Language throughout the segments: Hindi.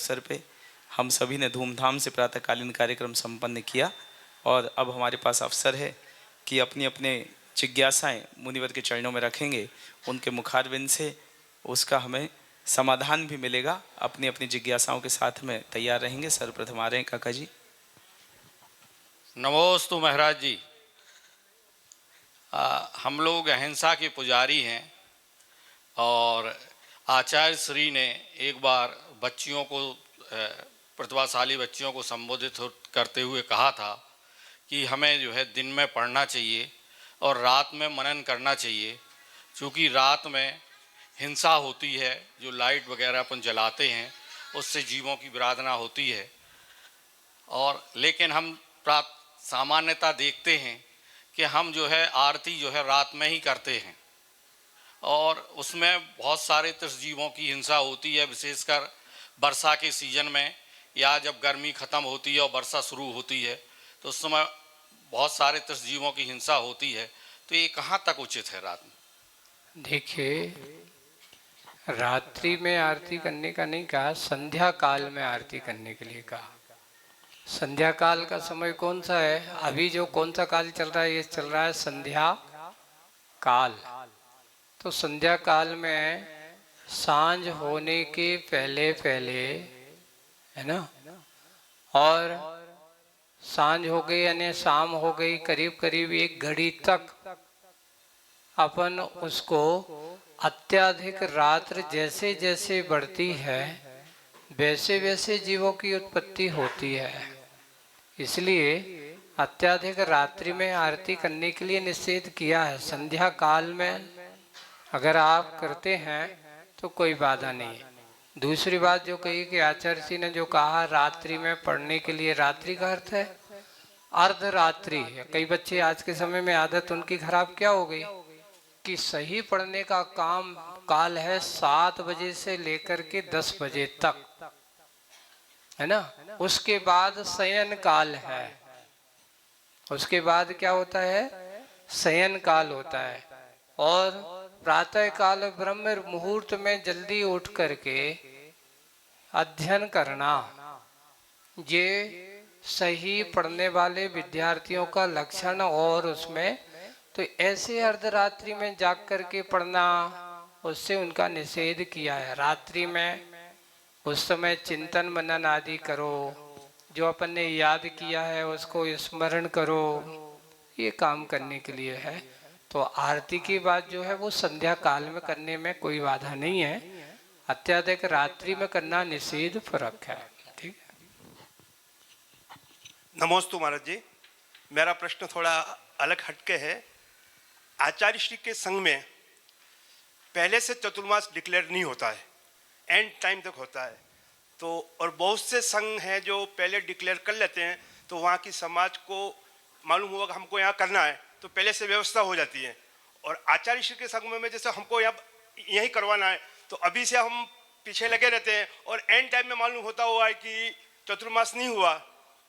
अवसर पे हम सभी ने धूमधाम से प्रातःकालीन कार्यक्रम संपन्न किया और अब हमारे पास अवसर है कि अपनी अपने जिज्ञासाएं मुनिवर के चरणों में रखेंगे। उनके मुखारविंद से उसका हमें समाधान भी मिलेगा। अपनी अपनी जिज्ञासाओं के साथ में तैयार रहेंगे। सर्वप्रथम आ रहे हैं काका जी। नमोस्तु महाराज जी। हम लोग अहिंसा के पुजारी हैं और आचार्य श्री ने एक बार बच्चियों को प्रतिभाशाली बच्चियों को संबोधित करते हुए कहा था कि हमें जो है दिन में पढ़ना चाहिए और रात में मनन करना चाहिए, क्योंकि रात में हिंसा होती है, जो लाइट वगैरह अपन जलाते हैं उससे जीवों की विराधना होती है। और लेकिन हम सामान्यता देखते हैं कि हम जो है आरती जो है रात में ही करते हैं और उसमें बहुत सारे तृषजीवों की हिंसा होती है, विशेषकर वर्षा के सीजन में या जब गर्मी ख़त्म होती है और वर्षा शुरू होती है तो उस समय बहुत सारे तृषजीवों की हिंसा होती है। तो ये कहाँ तक उचित है रात में? देखिए, रात्रि में आरती करने का नहीं कहा, संध्या काल में आरती करने के लिए कहा। संध्या काल का समय कौन सा है? अभी जो कौन सा काल चल रहा है? ये चल रहा है संध्या काल। तो संध्या काल में सांझ होने के पहले पहले, है ना, और सांझ हो गई यानी शाम हो गई, करीब करीब 1 घड़ी तक अपन उसको अत्याधिक रात्र जैसे जैसे बढ़ती है वैसे वैसे जीवों की उत्पत्ति होती है। इसलिए अत्याधिक रात्रि में आरती करने के लिए निषेध किया है। संध्या काल में अगर आप करते हैं तो कोई बाधा नहीं है। दूसरी बात जो कही कि आचार्य जी ने जो कहा रात्रि में पढ़ने के लिए, रात्रि का अर्थ है अर्धरात्रि। कई बच्चे आज के समय में आदत उनकी खराब क्या हो गई कि सही पढ़ने का काम काल है 7 बजे से लेकर के 10 बजे तक, है ना। उसके बाद शयन काल है। उसके बाद क्या होता है? शयन काल होता है। और प्रातः काल ब्रह्म मुहूर्त में जल्दी उठ करके अध्ययन करना, ये सही पढ़ने वाले विद्यार्थियों का लक्षण। और उसमें तो ऐसे अर्धरात्रि में जाग करके पढ़ना, उससे उनका निषेध किया है। रात्रि में उस समय चिंतन मनन आदि करो, जो अपन ने याद किया है उसको स्मरण करो, ये काम करने के लिए है। तो आरती की बात जो है वो संध्या काल में करने में कोई बाधा नहीं है। अत्याधिक रात्रि में करना निषेध फर्क है। ठीक है। नमोस्तु महाराज जी। मेरा प्रश्न थोड़ा अलग हटके है। आचार्य श्री के संघ में पहले से चतुर्मास डिक्लेयर नहीं होता है, एंड टाइम तक होता है। तो और बहुत से संघ हैं जो पहले डिक्लेयर कर लेते हैं, तो वहाँ की समाज को मालूम हुआ कि हमको यहाँ करना है तो पहले से व्यवस्था हो जाती है। और आचार्य श्री के संघ में जैसे हमको यहाँ यही करवाना है तो अभी से हम पीछे लगे रहते हैं और एंड टाइम में मालूम होता हुआ है कि चतुर्मास नहीं हुआ,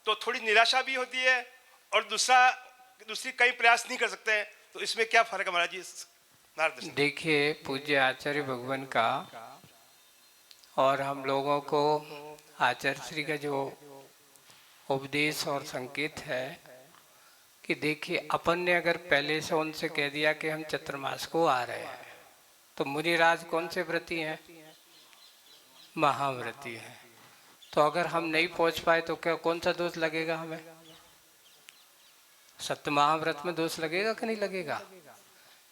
तो थोड़ी निराशा भी होती है और दूसरी कई प्रयास नहीं कर सकते हैं। तो इसमें क्या फर्क है महाराज जी? देखिए, पूज्य आचार्य भगवान का और हम लोगों को आचार्य श्री का जो उपदेश और संकेत है कि देखिए, अपन ने अगर पहले से उनसे कह दिया कि हम चतुर्मास को आ रहे हैं, तो मुनिराज कौन से व्रती हैं? महाव्रती हैं। तो अगर हम नहीं पहुंच पाए तो क्या कौन सा दोष लगेगा हमें? सत्य महाव्रत में दोष लगेगा कि नहीं लगेगा?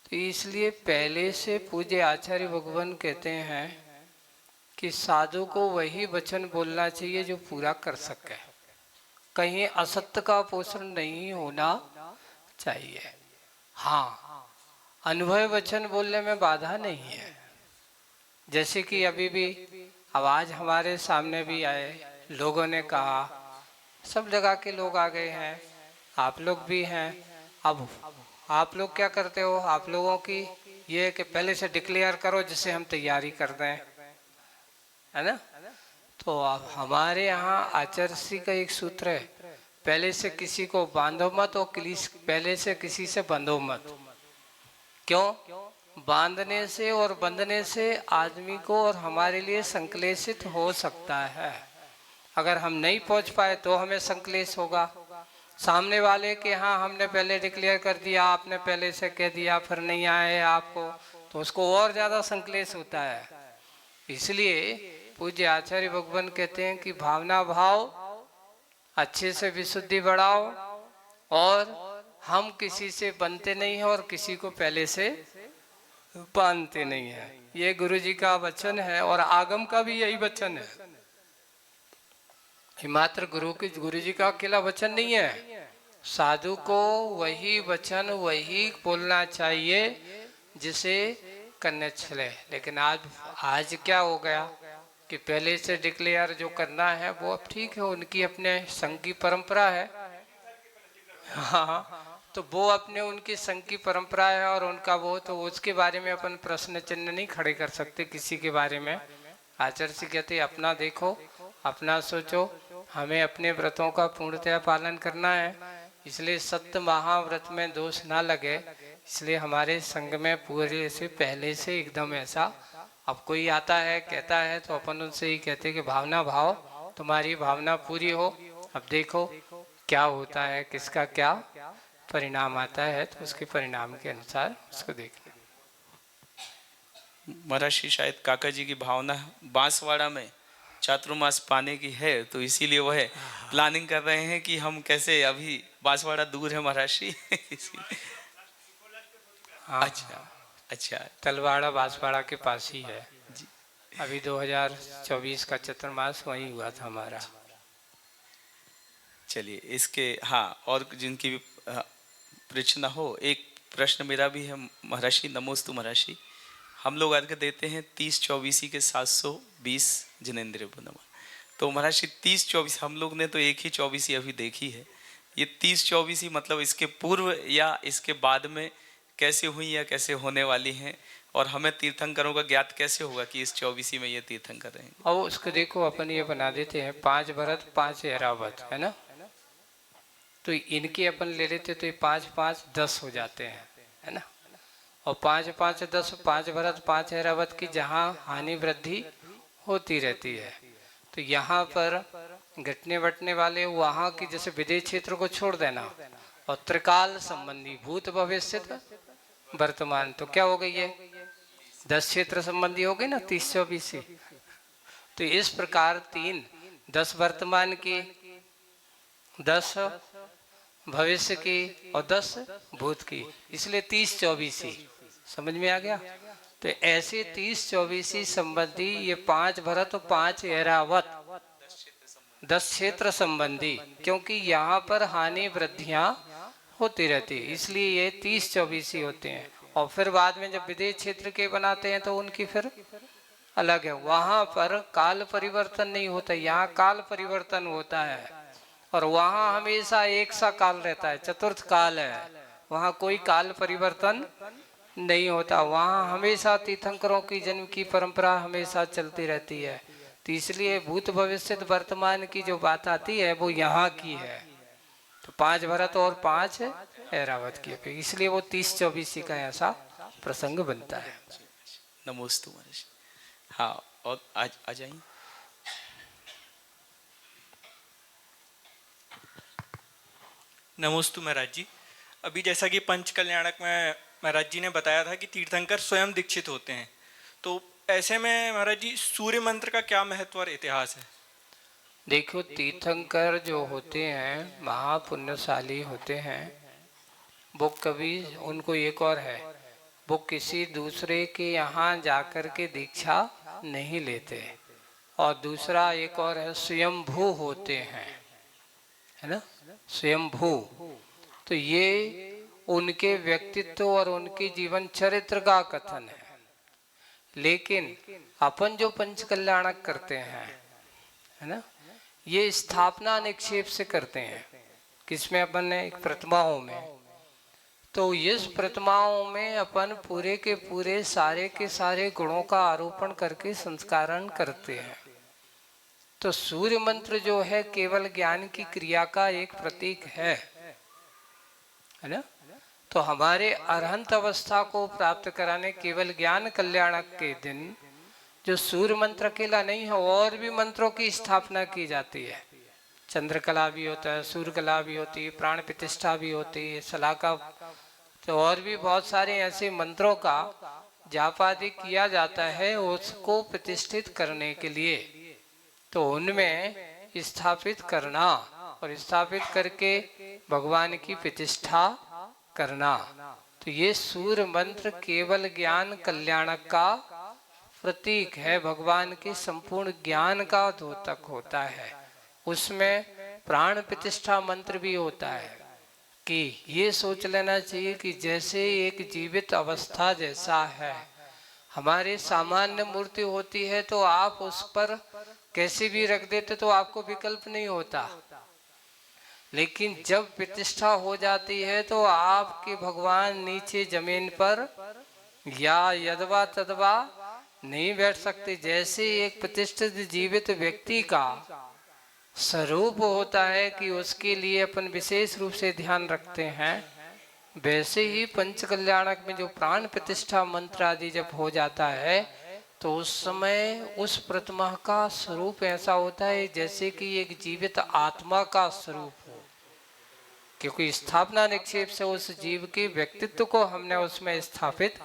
तो इसलिए पहले से पूज्य आचार्य भगवान कहते हैं कि साधु को वही वचन बोलना चाहिए जो पूरा कर सके, कहीं असत्य का पोषण नहीं होना चाहिए। हाँ, अनुभव वचन बोलने में बाधा नहीं है। जैसे कि अभी भी आवाज हमारे सामने भी आए, लोगों ने कहा, सब जगह के लोग आ गए हैं, आप लोग भी हैं। अब आप लोग क्या करते हो? आप लोगों की ये कि पहले से डिक्लेयर करो जिससे हम तैयारी कर दें, है ना। तो अब हमारे यहाँ आचार्य श्री का एक सूत्र है, पहले से किसी को बांधो मत और पहले से किसी से बंधो मत। क्यों? बांधने से और बंधने से आदमी को और हमारे लिए संक्लेशित हो सकता है। अगर हम नहीं पहुंच पाए तो हमें संक्लेश होगा। सामने वाले के हाँ हमने पहले डिक्लेयर कर दिया, आपने पहले से कह दिया, फिर नहीं आए आपको, तो उसको और ज़्यादा संक्लेश होता है। इसलिए पूज्य आचार्य भगवान कहते हैं कि भावना भाव अच्छे से विशुद्धि बढ़ाओ, और हम किसी से बनते नहीं हैं और किसी को पहले से बांधते नहीं है। ये गुरु जी का वचन है और आगम का भी यही वचन है। ये मात्र गुरु जी का अकेला वचन नहीं है। साधु को वही वचन वही बोलना चाहिए जिसे करने चले। लेकिन आज क्या हो गया कि पहले से डिक्लेयर जो करना है वो अब ठीक है, उनकी अपने संघ की परंपरा है। हाँ, तो वो अपने उनकी संघ की परंपरा है और उनका वो, तो उसके बारे में अपन प्रश्न चिन्ह नहीं खड़े कर सकते किसी के बारे में। आचार्य जी कहते अपना देखो, अपना सोचो, हमें अपने व्रतों का पूर्णतया पालन करना है। इसलिए सत्य महाव्रत में दोष ना लगे, इसलिए हमारे संघ में पूरे से पहले से एकदम ऐसा, अब कोई आता है कहता है तो अपन उनसे ही कहते कि भावना भाव, तुम्हारी भावना पूरी हो, अब देखो क्या होता है, किसका क्या परिणाम आता है, तो उसके परिणाम के अनुसार उसको देखना। महर्षि शायद काका जी की भावना बांसवाड़ा में चातुर्मास पाने की है, तो इसीलिए वह प्लानिंग कर रहे हैं कि हम कैसे, अभी बांसवाड़ा दूर है महर्षि। हाँ, अच्छा, तलवाड़ा बांसवाड़ा के पास ही है जी। अभी 2024 का चातुर्मास वहीं हुआ था हमारा। चलिए इसके, हाँ, और जिनकी भी प्रश्न हो, एक प्रश्न मेरा भी है महर्षि। नमोस्तु महर्षि। हम लोग अर्घ देते हैं 30-24 के 720 जिनेंद्रिय पुनवा। तो महर्षि 30-24, हम लोग ने तो एक ही 24 अभी देखी है। ये 30-24 मतलब इसके पूर्व या इसके बाद में कैसे हुई या कैसे होने वाली हैं, और हमें तीर्थंकरों का ज्ञात कैसे होगा कि इस 24 में ये तीर्थंकर रहेंगे? और उसको देखो, अपन ये बना देते हैं 5 भरत 5 ऐरावत, है ना। तो इनके अपन ले लेते तो ये 5-5 10 हो जाते हैं, है ना। और 5-5 10, 5 भरत 5 ऐरावत की जहाँ हानि वृद्धि होती रहती है, तो यहाँ पर घटने बटने वाले वहाँ की जैसे विदेश क्षेत्र को छोड़ देना, और त्रिकाल संबंधी भूत भविष्य वर्तमान, तो क्या हो गई है 10 क्षेत्र संबंधी हो गई ना 30-24। तो इस प्रकार 3 10 वर्तमान की, 10 भविष्य की और 10 भूत की, इसलिए 30-24 समझ में आ गया। तो ऐसे 30-24 संबंधी ये 5 भरत और 5 ऐरावत 10 क्षेत्र संबंधी, क्योंकि यहाँ पर हानि वृद्धियां होती रहती है, इसलिए ये 30-24 होते हैं। और फिर बाद में जब विदेश क्षेत्र के बनाते हैं तो उनकी फिर अलग है, वहां पर काल परिवर्तन नहीं होता, यहाँ काल परिवर्तन होता है। और वहाँ हमेशा एक सा काल रहता है, चतुर्थ काल है, वहाँ कोई काल परिवर्तन नहीं होता। वहाँ हमेशा तीर्थंकरों की जन्म की परंपरा हमेशा चलती रहती है। तो इसलिए भूत भविष्य वर्तमान की जो बात आती है वो यहाँ की है। तो 5 भरत और 5 ऐरावत की, इसलिए वो 30-24 का ऐसा प्रसंग बनता है। नमोस्तु महर्षि। हाँ, और आज आ जाइए। नमोस्तु महाराज जी। अभी जैसा कि पंच कल्याणक में महाराज जी ने बताया था कि तीर्थंकर स्वयं दीक्षित होते हैं, तो ऐसे में महाराज जी सूर्य मंत्र का क्या महत्व और इतिहास है? देखो, तीर्थंकर जो होते हैं महापुण्यशाली होते हैं, वो कभी, उनको एक और है, वो किसी दूसरे के यहाँ जाकर के दीक्षा नहीं लेते, और दूसरा एक और है स्वयंभू होते हैं, है ना, स्वयंभू। तो ये उनके व्यक्तित्व और उनके जीवन चरित्र का कथन है। लेकिन अपन जो पंच कल्याणक करते हैं, है ना, ये स्थापना निक्षेप से करते हैं। किसमें? अपन ने एक प्रतिमाओं में। तो इस प्रतिमाओं में अपन पूरे के पूरे सारे के सारे गुणों का आरोपण करके संस्कारण करते हैं। तो सूर्य मंत्र जो है केवल ज्ञान की क्रिया का एक प्रतीक है ना। तो हमारे अरहंत अवस्था को प्राप्त कराने केवल ज्ञान कल्याणक के दिन जो सूर्य मंत्र अकेला नहीं है, और भी मंत्रों की स्थापना की जाती है। चंद्रकला भी होता है, सूर्यकला भी होती है, प्राण प्रतिष्ठा भी होती है, सलाका, तो और भी बहुत सारे ऐसे मंत्रों का जाप आदि किया जाता है उसको प्रतिष्ठित करने के लिए। तो उनमें स्थापित करना और स्थापित करके भगवान की प्रतिष्ठा करना, तो ये सूर्य मंत्र केवल ज्ञान कल्याणक का प्रतीक है, भगवान के संपूर्ण ज्ञान का द्योतक होता है। उसमें प्राण प्रतिष्ठा मंत्र भी होता है कि ये सोच लेना चाहिए कि जैसे एक जीवित अवस्था जैसा है, हमारे सामान्य मूर्ति होती है तो आप उस पर कैसे भी रख देते तो आपको विकल्प नहीं होता, लेकिन जब प्रतिष्ठा हो जाती है तो आपके भगवान नीचे जमीन पर या यदवा तदवा नहीं बैठ सकते। जैसे एक प्रतिष्ठित जीवित व्यक्ति का स्वरूप होता है कि उसके लिए अपन विशेष रूप से ध्यान रखते हैं, वैसे ही पंच कल्याणक में जो प्राण प्रतिष्ठा मंत्र आदि जब हो जाता है तो उस समय उस प्रतिमा का स्वरूप ऐसा होता है जैसे कि एक जीवित आत्मा का स्वरूप हो, क्योंकि स्थापना निक्षेप से उस जीव के व्यक्तित्व को हमने उसमें स्थापित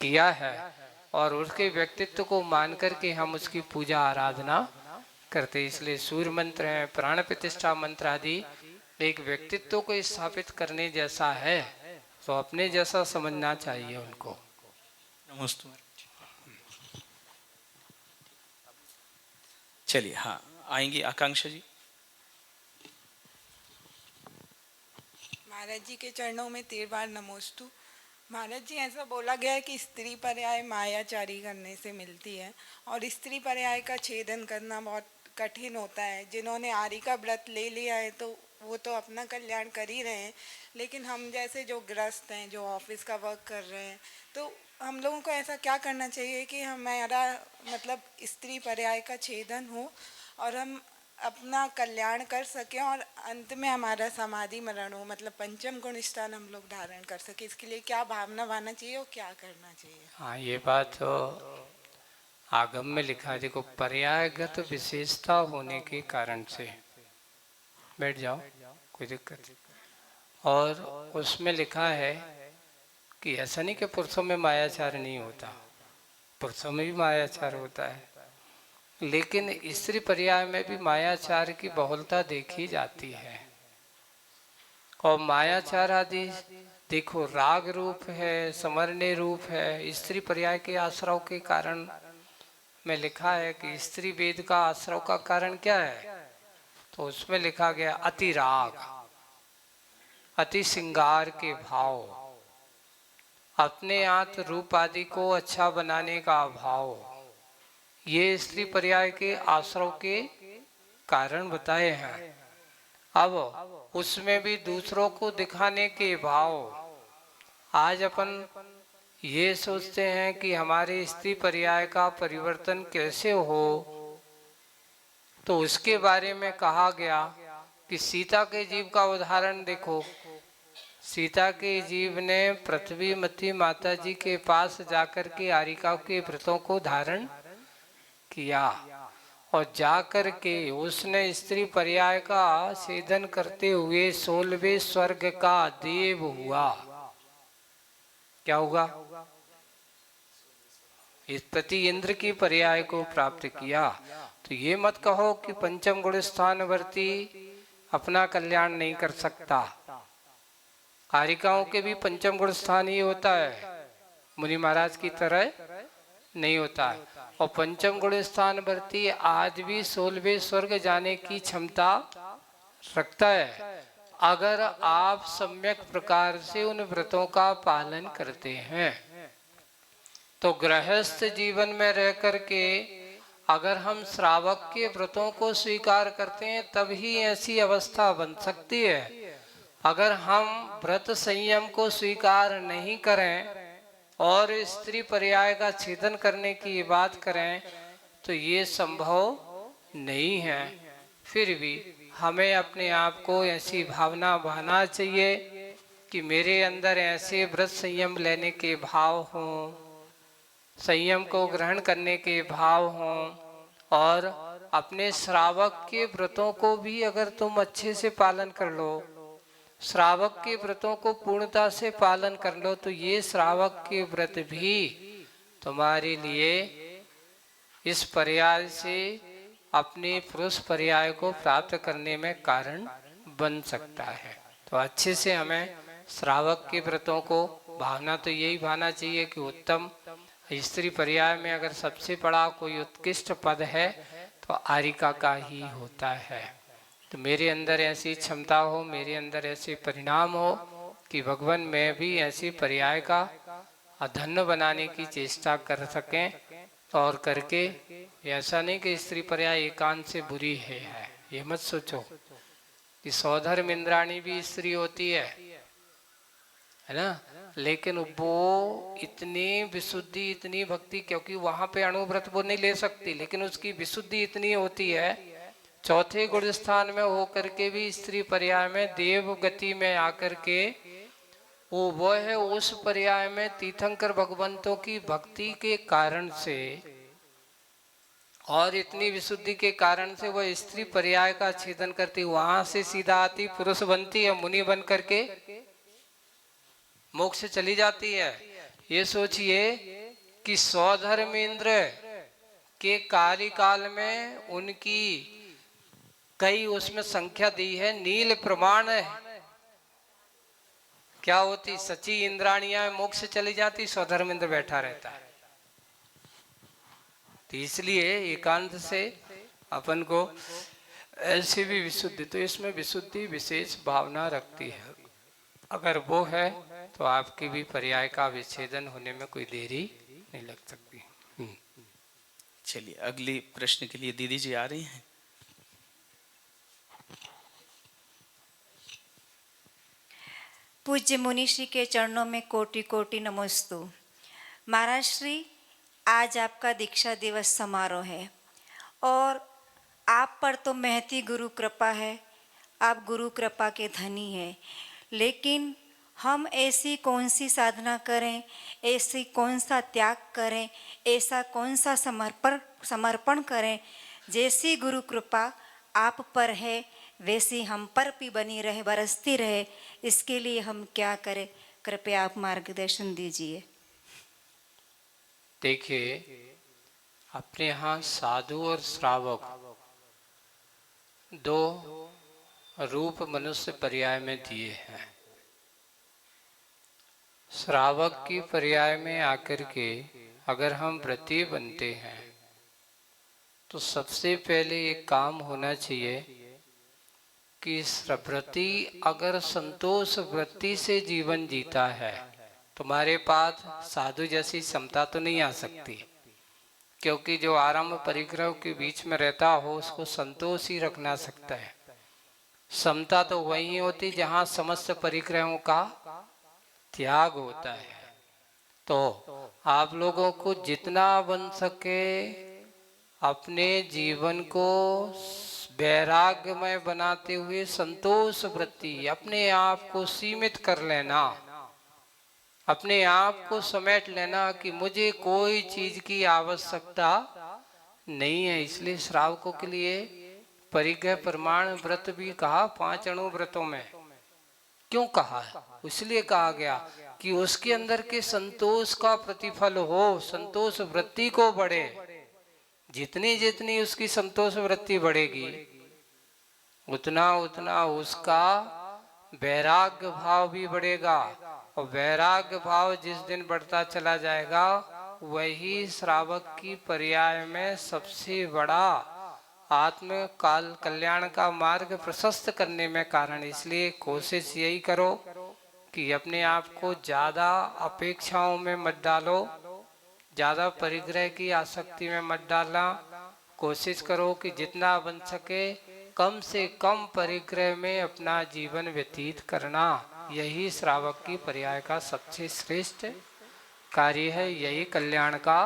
किया है और उसके व्यक्तित्व को मान करके हम उसकी पूजा आराधना करते। इसलिए सूर्य मंत्र है, प्राण प्रतिष्ठा मंत्र आदि एक व्यक्तित्व को स्थापित करने जैसा है, तो अपने जैसा समझना चाहिए उनको। नमस्ते। चलिए, हाँ आएंगी आकांक्षा जी। महाराज जी के चरणों में 13 बार नमोस्तु। महाराज जी, ऐसा बोला गया है कि स्त्री पर्याय मायाचारी करने से मिलती है और स्त्री पर्याय का छेदन करना बहुत कठिन होता है। जिन्होंने आरी का व्रत ले लिया है तो वो तो अपना कल्याण कर ही रहे हैं, लेकिन हम जैसे जो ग्रस्त हैं, जो ऑफिस का वर्क कर रहे हैं, तो हम लोगों को ऐसा क्या करना चाहिए कि हमारा मतलब स्त्री पर्याय का छेदन हो और हम अपना कल्याण कर सकें और अंत में हमारा समाधि मरण हो, मतलब पंचम गुण स्थान हम लोग धारण कर सके। इसके लिए क्या भावना बनाना चाहिए और क्या करना चाहिए? हाँ, ये बात तो आगम में लिखा है। देखो, पर्यायगत विशेषता होने के कारण से, बैठ जाओ कोई दिक्कत नहीं। और उसमें लिखा है कि ऐसा नहीं कि पुरुषों में मायाचार नहीं होता, पुरुषों में भी मायाचार होता है, लेकिन स्त्री पर्याय में भी मायाचार की बहुलता देखी जाती है। और मायाचार आदि देखो राग रूप है, समरण्य रूप है। स्त्री पर्याय के आश्रव के कारण में लिखा है कि स्त्री वेद का आश्रव का कारण क्या है, तो उसमें लिखा गया अति राग, अति श्रृंगार के भाव, अपने आत्म रूप आदि को अच्छा बनाने का भाव, ये स्त्री पर्याय के आश्रव के कारण बताए हैं। अब उसमें भी दूसरों को दिखाने के भाव, आज अपन ये सोचते हैं कि हमारे स्त्री पर्याय का परिवर्तन कैसे हो, तो उसके बारे में कहा गया कि सीता के जीव का उदाहरण देखो। सीता के जीव ने पृथ्वीमती माता जी के पास जाकर के आरिका के व्रतों को धारण किया और जाकर के उसने स्त्री पर्याय का छेदन करते हुए 16वें स्वर्ग का देव हुआ। क्या हुआ? इस प्रति इंद्र की पर्याय को प्राप्त किया। तो ये मत कहो कि पंचम गुण स्थानवर्ती अपना कल्याण नहीं कर सकता। कारिकाओं के भी पंचम गुण स्थान ही होता है, मुनि महाराज की तरह नहीं होता है। और पंचम गुण स्थान वर्ती आज भी 16वें स्वर्ग जाने की क्षमता रखता है, अगर आप सम्यक प्रकार से उन व्रतों का पालन करते हैं। तो गृहस्थ जीवन में रह करके अगर हम श्रावक के व्रतों को स्वीकार करते हैं तब ही ऐसी अवस्था बन सकती है। अगर हम व्रत संयम को स्वीकार नहीं करें और स्त्री पर्याय का छेदन करने की बात करें तो ये संभव नहीं है। फिर भी हमें अपने आप को ऐसी भावना बनाना चाहिए कि मेरे अंदर ऐसे व्रत संयम लेने के भाव हों, संयम को ग्रहण करने के भाव हों, और अपने श्रावक के व्रतों को भी अगर तुम अच्छे से पालन कर लो, श्रावक के व्रतों को पूर्णता से पालन कर लो, तो ये श्रावक के व्रत भी तुम्हारे लिए इस पर्याय से अपने पुरुष पर्याय को प्राप्त करने में कारण बन सकता है। तो अच्छे से हमें श्रावक के व्रतों को भावना तो यही भावना चाहिए कि उत्तम स्त्री पर्याय में अगर सबसे बड़ा कोई उत्कृष्ट पद है तो आरिका का ही होता है। तो मेरे अंदर ऐसी क्षमता हो, मेरे अंदर ऐसे परिणाम हो कि भगवान में भी ऐसी पर्याय का धन्य बनाने की चेष्टा कर सकें, और करके ऐसा नहीं कि स्त्री पर्याय एकांत से बुरी है ये मत सोचो कि सौधर्म इंद्राणी भी स्त्री होती है ना, लेकिन वो इतनी विशुद्धि, इतनी भक्ति, क्योंकि वहां पे अणुव्रत वो नहीं ले सकती, लेकिन उसकी विशुद्धि इतनी होती है, चौथे गुण स्थान में होकर के भी स्त्री पर्याय में देव गति में आकर के वो है उस पर्याय में तीर्थंकर भगवंतों की भक्ति के कारण से और इतनी विशुद्धि के कारण से वह स्त्री पर्याय का छेदन करती, वहां से सीधा आती, पुरुष बनती है, मुनि बन करके मोक्ष चली जाती है। ये सोचिए कि सौधर्मेंद्र के कार्यकाल में उनकी कई उसमें संख्या दी है, नील प्रमाण है, क्या होती, सची इंद्राणियां मोक्ष चली जाती, स्वधर्मेंद्र बैठा रहता है। तो इसलिए एकांत से अपन को ऐसी भी विशुद्धि, तो इसमें विशुद्धि विशेष भावना रखती है, अगर वो है तो आपकी भी पर्याय का विच्छेदन होने में कोई देरी नहीं लग सकती। चलिए अगली प्रश्न के लिए दीदी जी आ रही हैं। पूज्य मुनि श्री के चरणों में कोटि कोटि नमोस्तु। महाराज श्री, आज आपका दीक्षा दिवस समारोह है और आप पर तो महती गुरु कृपा है, आप गुरु कृपा के धनी हैं, लेकिन हम ऐसी कौन सी साधना करें, ऐसी कौन सा त्याग करें, ऐसा कौन सा समर्पण करें, जैसी गुरु कृपा आप पर है वैसी हम पर भी बनी रहे, बरसती रहे, इसके लिए हम क्या करें, कृपया आप मार्गदर्शन दीजिए। देखिए, अपने यहाँ साधु और श्रावक दो रूप मनुष्य पर्याय में दिए हैं। श्रावक की पर्याय में आकर के अगर हम व्रती बनते हैं तो सबसे पहले एक काम होना चाहिए कि व्रती अगर संतोष वृत्ति से जीवन जीता है, तुम्हारे पास साधु जैसी क्षमता तो नहीं आ सकती, क्योंकि जो आरंभ परिग्रह के बीच में रहता हो उसको संतोष ही रखना सकता है। समता तो वही होती जहाँ समस्त परिग्रहों का त्याग होता है। तो आप लोगों को जितना बन सके अपने जीवन को वैराग्यमय बनाते हुए संतोष वृत्ति, अपने आप को सीमित कर लेना, अपने आप को समेट लेना कि मुझे कोई चीज की आवश्यकता नहीं है। इसलिए श्रावकों के लिए परिग्रह प्रमाण व्रत भी कहा, 5 अणु व्रतों में। क्यों कहा? इसलिए कहा गया कि उसके अंदर के संतोष का प्रतिफल हो, संतोष वृत्ति को बढ़े। जितनी जितनी उसकी संतोष वृत्ति बढ़ेगी उतना उतना उसका वैराग्य भाव भी बढ़ेगा, और वैराग्य भाव जिस दिन बढ़ता चला जाएगा वही श्रावक की पर्याय में सबसे बड़ा आत्म काल कल्याण का मार्ग प्रशस्त करने में कारण। इसलिए कोशिश यही करो कि अपने आप को ज्यादा अपेक्षाओं में मत डालो, ज्यादा परिग्रह की आसक्ति में मत डालना। कोशिश करो कि जितना बन सके कम से कम परिग्रह में अपना जीवन व्यतीत करना। यही श्रावक की पर्याय का सबसे श्रेष्ठ कार्य है, यही कल्याण का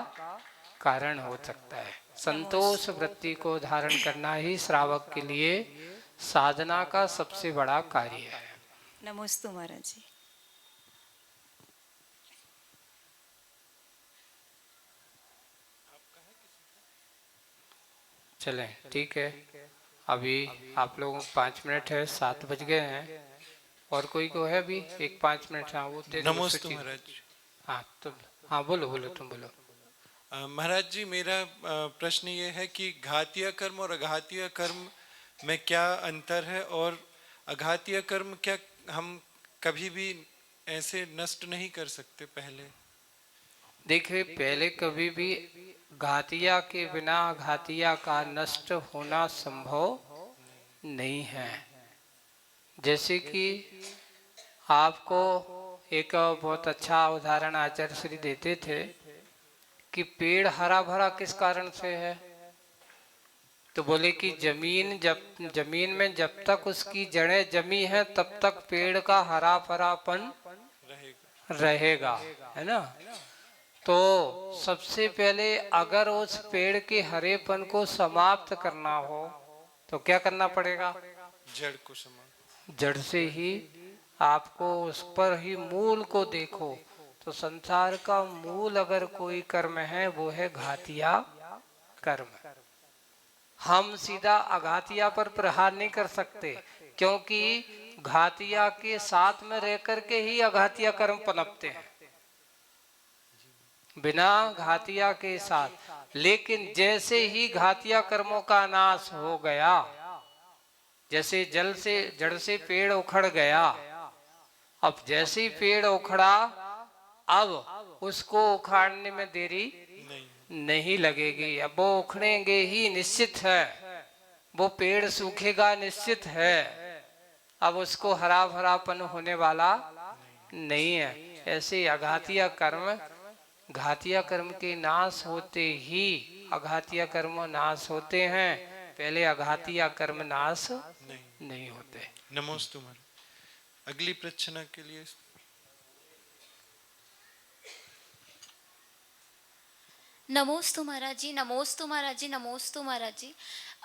कारण हो सकता है। संतोष वृत्ति को धारण करना ही श्रावक के लिए साधना का सबसे बड़ा कार्य है। नमोस्तु महाराज जी। चलें, ठीक है। अभी आप लोगों को 5 मिनट है, 7 बज गए हैं। और कोई को है अभी 1-5 मिनट? हाँ वो दे दो नमोस्तु सूची। महाराज। हाँ तुम, हाँ बोलो बोलो, तुम बोलो। महाराज जी, मेरा प्रश्न ये है कि घातीय कर्म और अघातीय कर्म में क्या अंतर है, और अघातीय कर्म क्या हम कभी भी ऐसे नष्ट नहीं कर सकते पहले? देखिए, पहले कभी भी घातिया के बिना घातिया का नष्ट होना संभव नहीं है। जैसे कि आपको एक बहुत अच्छा उदाहरण आचार्य श्री देते थे कि पेड़ हरा भरा किस कारण से है, तो बोले कि जमीन में जब तक उसकी जड़ें जमी हैं तब तक पेड़ का हरा भरापन रहेगा, है ना। तो सबसे पहले अगर उस पेड़ के हरेपन को समाप्त करना हो तो क्या करना पड़ेगा? जड़ को समाप्त। जड़ से ही आपको उस पर ही मूल को देखो। तो संसार का मूल अगर कोई कर्म है वो है घातिया कर्म। हम सीधा अघातिया पर प्रहार नहीं कर सकते, क्योंकि घातिया के साथ में रह करके ही अघातिया कर्म पनपते हैं, बिना घातिया के साथ। लेकिन जैसे ही घातिया कर्मों का नाश हो गया, जैसे जड़ से पेड़ उखड़ गया, अब जैसे ही पेड़ उखड़ा अब उसको उखाड़ने में देरी नहीं लगेगी। अब वो उखड़ेंगे ही, निश्चित है। वो पेड़ सूखेगा, निश्चित है। अब उसको हरा भरापन होने वाला नहीं है। ऐसे अघातिया कर्म, घातिया कर्म के नाश होते ही अघातिया कर्म नाश होते हैं, पहले अघातिया कर्म नाश नहीं होते। नमोस्तु महाराज। अगली प्रश्न के लिए नमोस्तु महाराज जी, नमोस्तु महाराज जी, नमोस्तु महाराज जी।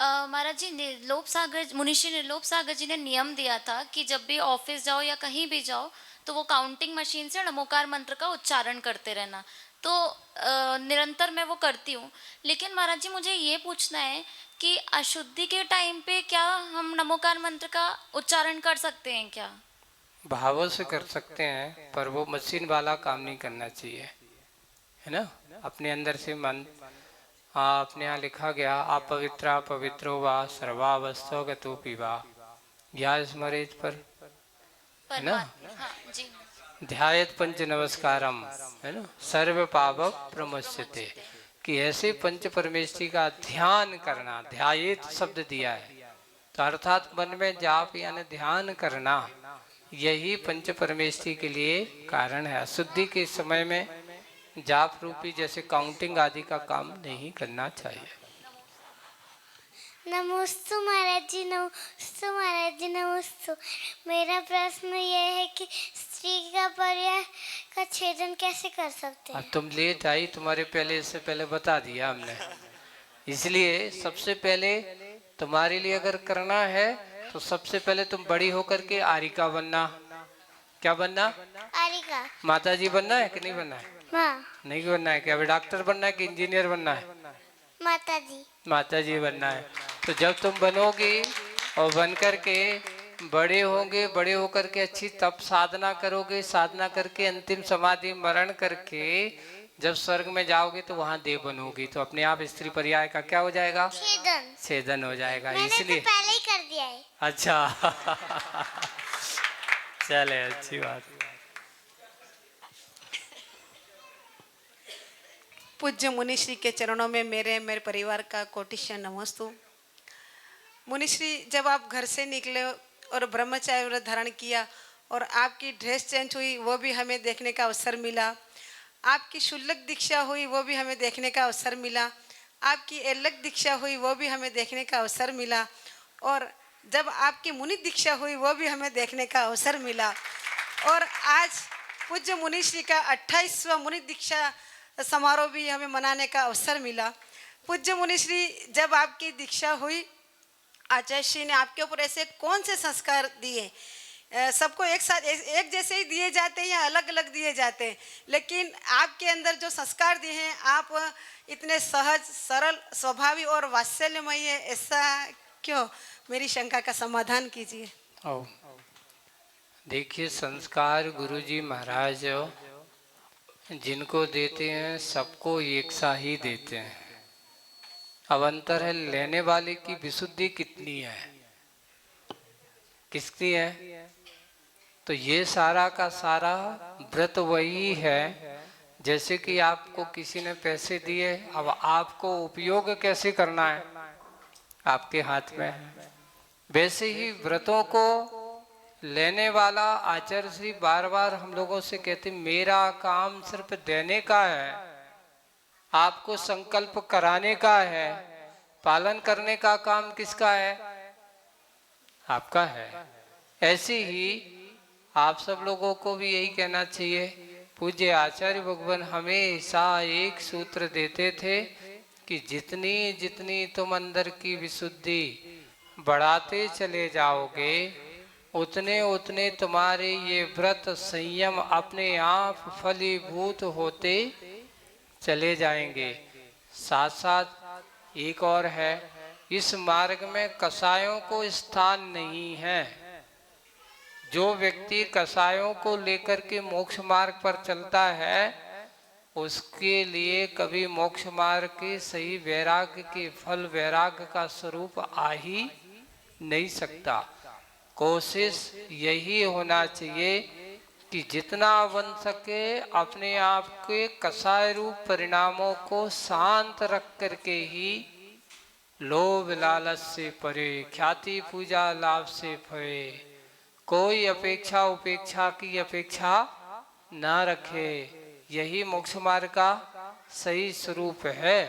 महाराज जी, निर्लोभ सागर मुनिषि निर्लोभ सागर जी ने नियम दिया था कि जब भी ऑफिस जाओ या कहीं भी जाओ तो वो काउंटिंग मशीन से नमोकार मंत्र का उच्चारण करते रहना। तो निरंतर मैं वो करती हूँ। लेकिन महाराज जी, मुझे ये पूछना है कि अशुद्धि के टाइम पे क्या हम नमोकार मंत्र का उच्चारण कर सकते हैं क्या? भावों से कर सकते हैं, पर वो मशीन वाला काम नहीं करना चाहिए, है ना। अपने अंदर से मन, अपने यहाँ लिखा गया अपवित्रा पवित्रो वा सर्वावस्थो गतो पीवा, या स्मरेत पर, है ना। हाँ जी। ध्यायत पंच नमस्कारम, है ना, सर्व पाप प्रमुच्यते, कि ऐसे पंच परमेष्ठी का ध्यान करना। ध्यायत शब्द दिया है तो अर्थात मन में जाप यानी ध्यान करना, यही पंच परमेष्ठी के लिए कारण है। अशुद्धि के समय में जाप रूपी जैसे काउंटिंग आदि का काम नहीं करना चाहिए। नमोस्तु महाराज जी, नमोस्तु महाराज जी, नमोस्तु। मेरा प्रश्न ये है कि स्त्री का पर्याय का छेदन कैसे कर सकते हैं? अब तुम लेट आई, तुम्हारे पहले इससे पहले बता दिया हमने, इसलिए सबसे पहले तुम्हारे लिए अगर करना है तो सबसे पहले तुम बड़ी होकर के आरिका बनना। क्या बनना? आरिका। माता जी बनना है कि नहीं बनना है? माँ। नहीं बनना है क्या? अभी डॉक्टर बनना है कि इंजीनियर बनना है? माता जी। माता जी बनना है। तो जब तुम बनोगी और बन करके बड़े होंगे, बड़े होकर के अच्छी तप साधना करोगे, साधना करके अंतिम समाधि मरण करके जब स्वर्ग में जाओगे तो वहां देव बनोगी, तो अपने आप स्त्री पर्याय का क्या हो जाएगा? छेदन। छेदन हो जाएगा। मैंने इसलिए तो पहले ही कर दिया है। अच्छा चले, अच्छी बात। पूज्य मुनिश्री के चरणों में मेरे परिवार का कोटिशा नमस्तु। मुनिश्री, जब आप घर से निकले और ब्रह्मचार्य व्रत धारण किया और आपकी ड्रेस चेंज हुई वो भी हमें देखने का अवसर मिला, आपकी शुल्लक दीक्षा हुई वो भी हमें देखने का अवसर मिला, आपकी एल्लक दीक्षा हुई वो भी हमें देखने का अवसर मिला, और जब आपकी मुनि दीक्षा हुई वो भी हमें देखने का अवसर मिला। और आज पूज्य मुनिश्री का 28वां मुनि दीक्षा समारोह भी हमें मनाने का अवसर मिला। पूज्य मुनिश्री, जब आपकी दीक्षा हुई आचार्य श्री ने आपके ऊपर ऐसे कौन से संस्कार दिए सबको एक साथ एक जैसे ही दिए जाते हैं या अलग अलग दिए जाते हैं, लेकिन आपके अंदर जो संस्कार दिए हैं आप इतने सहज सरल स्वभावी और वात्सल्यमयी है, ऐसा क्यों? मेरी शंका का समाधान कीजिए। ओ देखिए, संस्कार गुरुजी महाराज जिनको देते हैं सबको एक सा ही देते हैं। अब अंतर है लेने वाले की विशुद्धि कितनी है, किसकी है। तो ये सारा का सारा व्रत वही है, जैसे कि आपको किसी ने पैसे दिए, अब आपको उपयोग कैसे करना है आपके हाथ में है। वैसे ही व्रतों को लेने वाला आचार्य श्री बार बार हम लोगों से कहते, मेरा काम सिर्फ देने का है, आपको संकल्प कराने का है, पालन करने का काम किसका है? आपका है। ऐसे ही आप सब लोगों को भी यही कहना चाहिए। पूज्य आचार्य भगवान हमेशा एक सूत्र देते थे कि जितनी जितनी तुम अंदर की विशुद्धि बढ़ाते चले जाओगे, उतने उतने तुम्हारे ये व्रत संयम अपने आप फलीभूत होते चले जाएंगे। साथ साथ एक और है, इस मार्ग में कसायों को स्थान नहीं है। जो व्यक्ति कसायों को लेकर के मोक्ष मार्ग पर चलता है, उसके लिए कभी मोक्ष मार्ग के सही वैराग्य के फल वैराग्य का स्वरूप आ ही नहीं सकता। कोशिश यही होना चाहिए कि जितना बन सके अपने आप के कसाय रूप परिणामों को शांत रख करके ही लोभ लालच से परे, ख्याति पूजा लाभ से परे, कोई अपेक्षा उपेक्षा की अपेक्षा ना रखे। यही मोक्ष मार्ग का सही स्वरूप है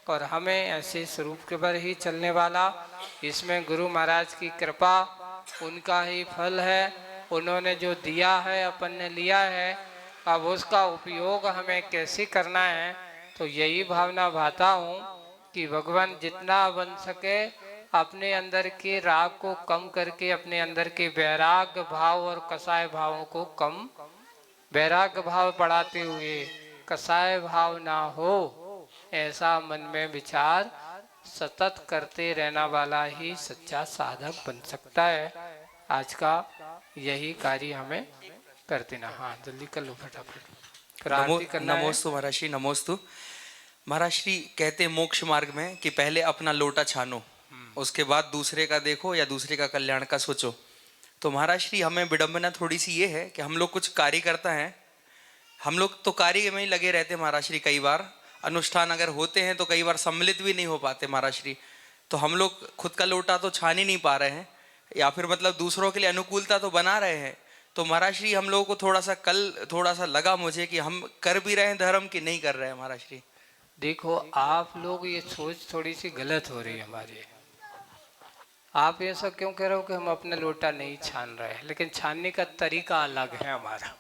और हमें ऐसे स्वरूप के पर ही चलने वाला, इसमें गुरु महाराज की कृपा, उनका ही फल है। उन्होंने जो दिया है अपन ने लिया है, अब उसका उपयोग हमें कैसे करना है। तो यही भावना भाता हूँ कि भगवान जितना बन सके अपने अंदर के राग को कम करके अपने अंदर के वैराग्य भाव और कसाय भावों को कम, वैराग्य भाव बढ़ाते हुए कसाय भाव ना हो, ऐसा मन में विचार सतत करते रहना वाला ही सच्चा साधक बन सकता है। आज का यही कार्य हमें कर देना। हाँ जल्दी कर लो फटाफट, आरती करना है। नमोस्तु महाराज श्री, नमोस्तु महाराज श्री। कहते मोक्ष मार्ग में कि पहले अपना लोटा छानो, उसके बाद दूसरे का देखो या दूसरे का कल्याण का सोचो। तो महाराज श्री हमें विडंबना थोड़ी सी ये है कि हम लोग कुछ कार्य करता है, हम लोग तो कार्य में ही लगे रहते हैं महाराज श्री। कई बार अनुष्ठान अगर होते हैं तो कई बार सम्मिलित भी नहीं हो पाते महाराज श्री। तो हम लोग खुद का लोटा तो छान ही नहीं पा रहे हैं, या फिर मतलब दूसरों के लिए अनुकूलता तो बना रहे हैं। तो महाराज श्री हम लोगों को थोड़ा सा लगा मुझे कि हम कर भी रहे हैं धर्म की नहीं कर रहे हैं महाराज श्री। देखो आप लोग ये सोच थोड़ी सी गलत हो रही है हमारी। आप ऐसा क्यों कह रहे हो कि हम अपना लोटा नहीं छान रहे हैं, लेकिन छानने का तरीका अलग है हमारा।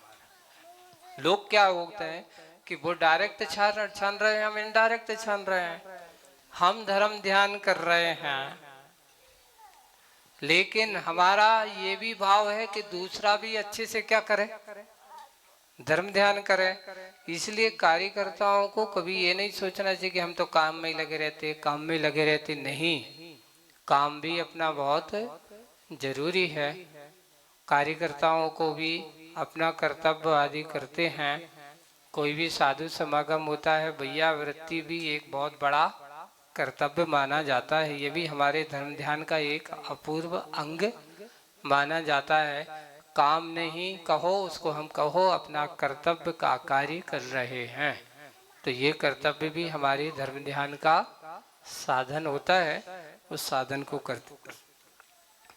लोग क्या होते हैं कि वो डायरेक्ट छान रहे हैं, हम इनडायरेक्ट छान रहे हैं। हम धर्म ध्यान कर रहे हैं, लेकिन हमारा ये भी भाव है कि दूसरा भी अच्छे से क्या करे, धर्म ध्यान करे। इसलिए कार्यकर्ताओं को कभी ये नहीं सोचना चाहिए कि हम तो काम में ही लगे रहते, काम में लगे रहते। नहीं, काम भी अपना बहुत जरूरी है। कार्यकर्ताओं को भी अपना कर्तव्य आदि करते हैं। कोई भी साधु समागम होता है, भैया वृत्ति भी एक बहुत बड़ा कर्तव्य माना जाता है। ये भी हमारे धर्म ध्यान का एक अपूर्व अंग माना जाता है। काम नहीं कहो उसको, हम कहो अपना कर्तव्य का कार्य कर रहे हैं। तो ये कर्तव्य भी हमारे धर्म ध्यान का साधन होता है, उस साधन को करते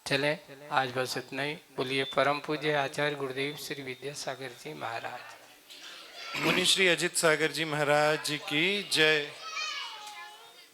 चले। आज बस इतना ही। बोलिए परम पूज्य आचार्य गुरुदेव श्री विद्यासागर जी महाराज। मुनि श्री अजित सागर जी महाराज जी की जय।